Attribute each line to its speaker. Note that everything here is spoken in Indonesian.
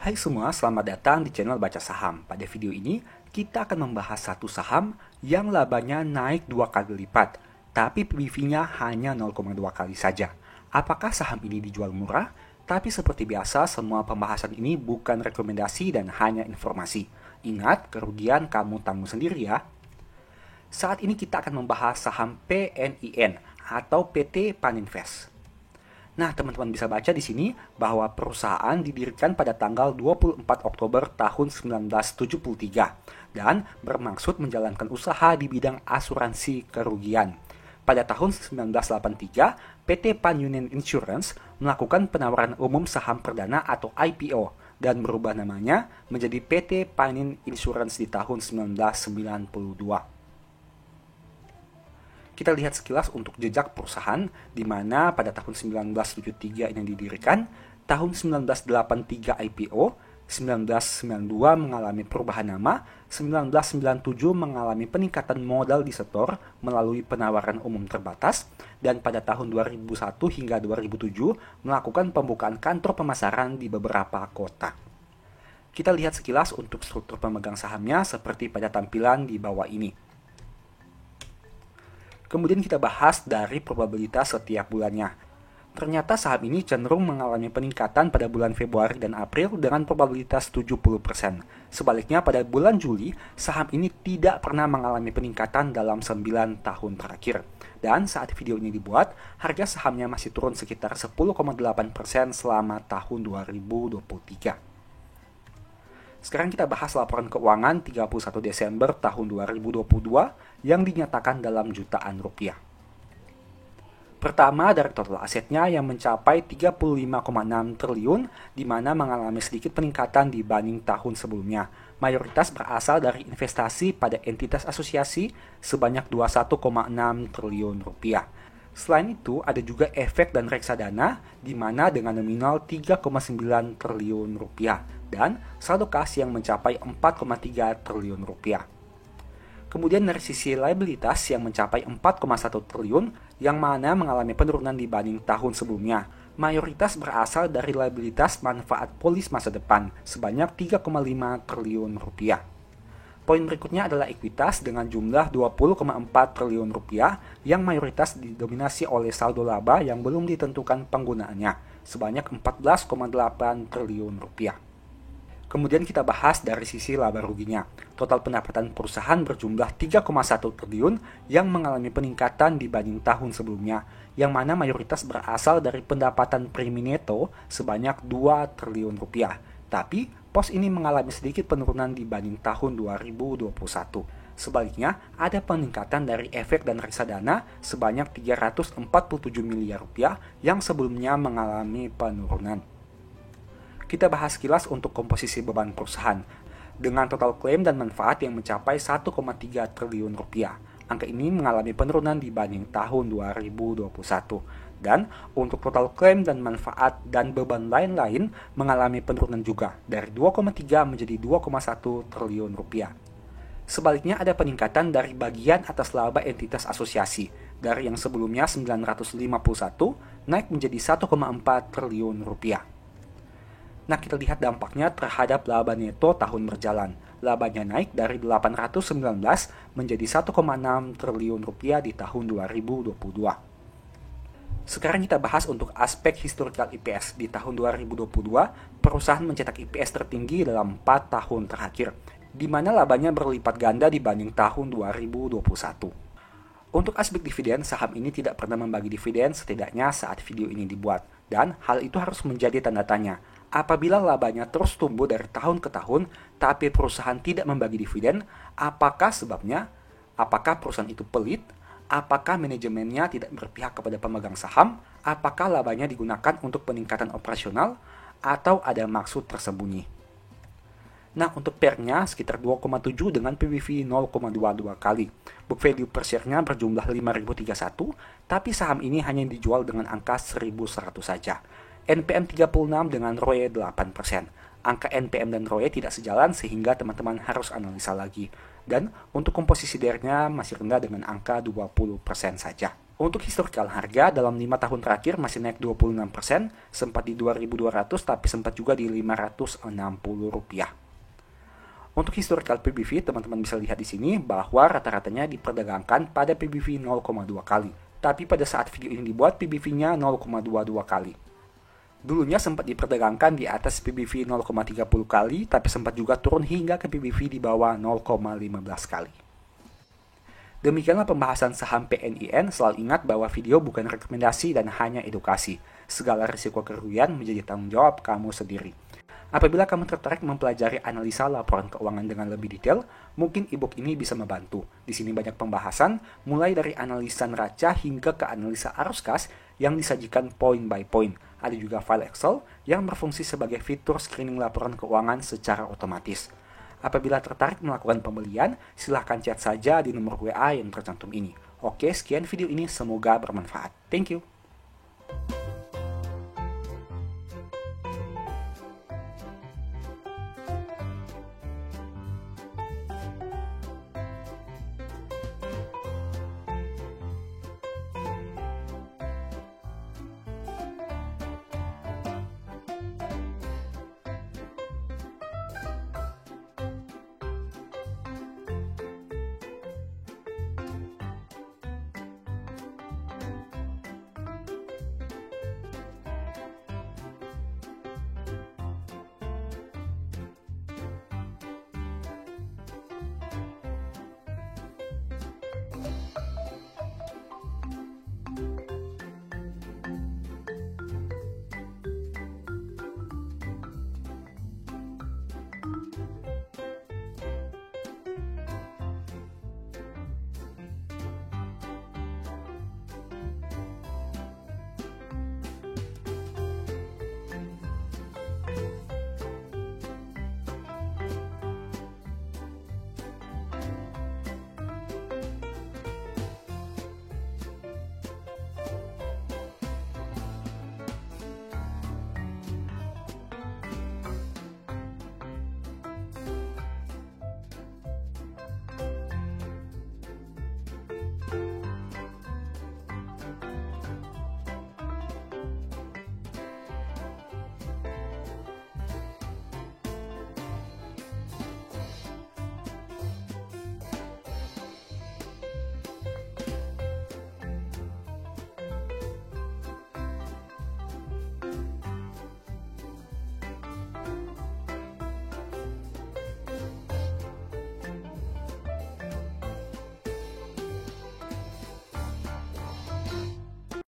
Speaker 1: Hai semua, selamat datang di channel Baca Saham. Pada video ini, kita akan membahas satu saham yang labanya naik 2 kali lipat, tapi PBV-nya hanya 0,2 kali saja. Apakah saham ini dijual murah? Tapi seperti biasa, semua pembahasan ini bukan rekomendasi dan hanya informasi. Ingat, kerugian kamu tanggung sendiri ya. Saat ini kita akan membahas saham PNIN atau PT Paninvest. Nah, teman-teman bisa baca di sini bahwa perusahaan didirikan pada tanggal 24 Oktober tahun 1973 dan bermaksud menjalankan usaha di bidang asuransi kerugian. Pada tahun 1983, PT Pan Union Insurance melakukan penawaran umum saham perdana atau IPO dan berubah namanya menjadi PT Panin Insurance di tahun 1992. Kita lihat sekilas untuk jejak perusahaan, di mana pada tahun 1973 ini didirikan, tahun 1983 IPO, 1992 mengalami perubahan nama, 1997 mengalami peningkatan modal disetor melalui penawaran umum terbatas, dan pada tahun 2001 hingga 2007 melakukan pembukaan kantor pemasaran di beberapa kota. Kita lihat sekilas untuk struktur pemegang sahamnya seperti pada tampilan di bawah ini. Kemudian kita bahas dari probabilitas setiap bulannya. Ternyata saham ini cenderung mengalami peningkatan pada bulan Februari dan April dengan probabilitas 70%. Sebaliknya pada bulan Juli, saham ini tidak pernah mengalami peningkatan dalam 9 tahun terakhir. Dan saat video ini dibuat, harga sahamnya masih turun sekitar 10,8% selama tahun 2023. Sekarang kita bahas laporan keuangan 31 Desember tahun 2022 yang dinyatakan dalam jutaan rupiah. Pertama, dari total asetnya yang mencapai 35,6 triliun, di mana mengalami sedikit peningkatan dibanding tahun sebelumnya. Mayoritas berasal dari investasi pada entitas asosiasi sebanyak 21,6 triliun rupiah. Selain itu, ada juga efek dan reksadana, di mana dengan nominal 3,9 triliun rupiah dan saldo kas yang mencapai 4,3 triliun rupiah. Kemudian dari sisi liabilitas yang mencapai 4,1 triliun, yang mana mengalami penurunan dibanding tahun sebelumnya. Mayoritas berasal dari liabilitas manfaat polis masa depan sebanyak 3,5 triliun rupiah. Poin berikutnya adalah ekuitas dengan jumlah 20,4 triliun rupiah yang mayoritas didominasi oleh saldo laba yang belum ditentukan penggunaannya sebanyak 14,8 triliun rupiah. Kemudian kita bahas dari sisi laba ruginya. Total pendapatan perusahaan berjumlah 3,1 triliun yang mengalami peningkatan dibanding tahun sebelumnya, yang mana mayoritas berasal dari pendapatan premi neto sebanyak 2 triliun rupiah. Tapi, pos ini mengalami sedikit penurunan dibanding tahun 2021. Sebaliknya, ada peningkatan dari efek dan reksadana sebanyak 347 miliar rupiah yang sebelumnya mengalami penurunan. Kita bahas kilas untuk komposisi beban perusahaan. Dengan total klaim dan manfaat yang mencapai 1,3 triliun rupiah. Angka ini mengalami penurunan dibanding tahun 2021. Dan untuk total klaim dan manfaat dan beban lain-lain mengalami penurunan juga dari 2,3 menjadi 2,1 triliun rupiah. Sebaliknya ada peningkatan dari bagian atas laba entitas asosiasi dari yang sebelumnya 951 naik menjadi 1,4 triliun rupiah. Nah, kita lihat dampaknya terhadap laba neto tahun berjalan. Labanya naik dari 819 menjadi 1,6 triliun rupiah di tahun 2022. Sekarang kita bahas untuk aspek historical EPS. Di tahun 2022, perusahaan mencetak EPS tertinggi dalam 4 tahun terakhir, di mana labanya berlipat ganda dibanding tahun 2021. Untuk aspek dividen, saham ini tidak pernah membagi dividen setidaknya saat video ini dibuat. Dan hal itu harus menjadi tanda tanya. Apabila labanya terus tumbuh dari tahun ke tahun, tapi perusahaan tidak membagi dividen, apakah sebabnya? Apakah perusahaan itu pelit? Apakah manajemennya tidak berpihak kepada pemegang saham? Apakah labanya digunakan untuk peningkatan operasional? Atau ada maksud tersembunyi? Nah, untuk PER-nya sekitar 2,7 dengan PBV 0,22 kali. Book value per share-nya berjumlah 5.031, tapi saham ini hanya dijual dengan angka 1.100 saja. NPM 36 dengan ROE 8%. Angka NPM dan ROE tidak sejalan sehingga teman-teman harus analisa lagi. Dan untuk komposisi DER-nya masih rendah dengan angka 20% saja. Untuk historical harga dalam 5 tahun terakhir masih naik 26%, sempat di 2.200 tapi sempat juga di Rp560. Untuk historical PBV, teman-teman bisa lihat di sini bahwa rata-ratanya diperdagangkan pada PBV 0,2 kali. Tapi pada saat video ini dibuat, PBV-nya 0,22 kali. Dulunya sempat diperdagangkan di atas PBV 0,30 kali, tapi sempat juga turun hingga ke PBV di bawah 0,15 kali. Demikianlah pembahasan saham PNIN. Selalu ingat bahwa video bukan rekomendasi dan hanya edukasi. Segala risiko kerugian menjadi tanggung jawab kamu sendiri. Apabila kamu tertarik mempelajari analisa laporan keuangan dengan lebih detail, mungkin ebook ini bisa membantu. Di sini banyak pembahasan, mulai dari analisa neraca hingga ke analisa arus kas yang disajikan point by point. Ada juga file Excel yang berfungsi sebagai fitur screening laporan keuangan secara otomatis. Apabila tertarik melakukan pembelian, silahkan chat saja di nomor WA yang tercantum ini. Oke, sekian video ini, semoga bermanfaat. Thank you.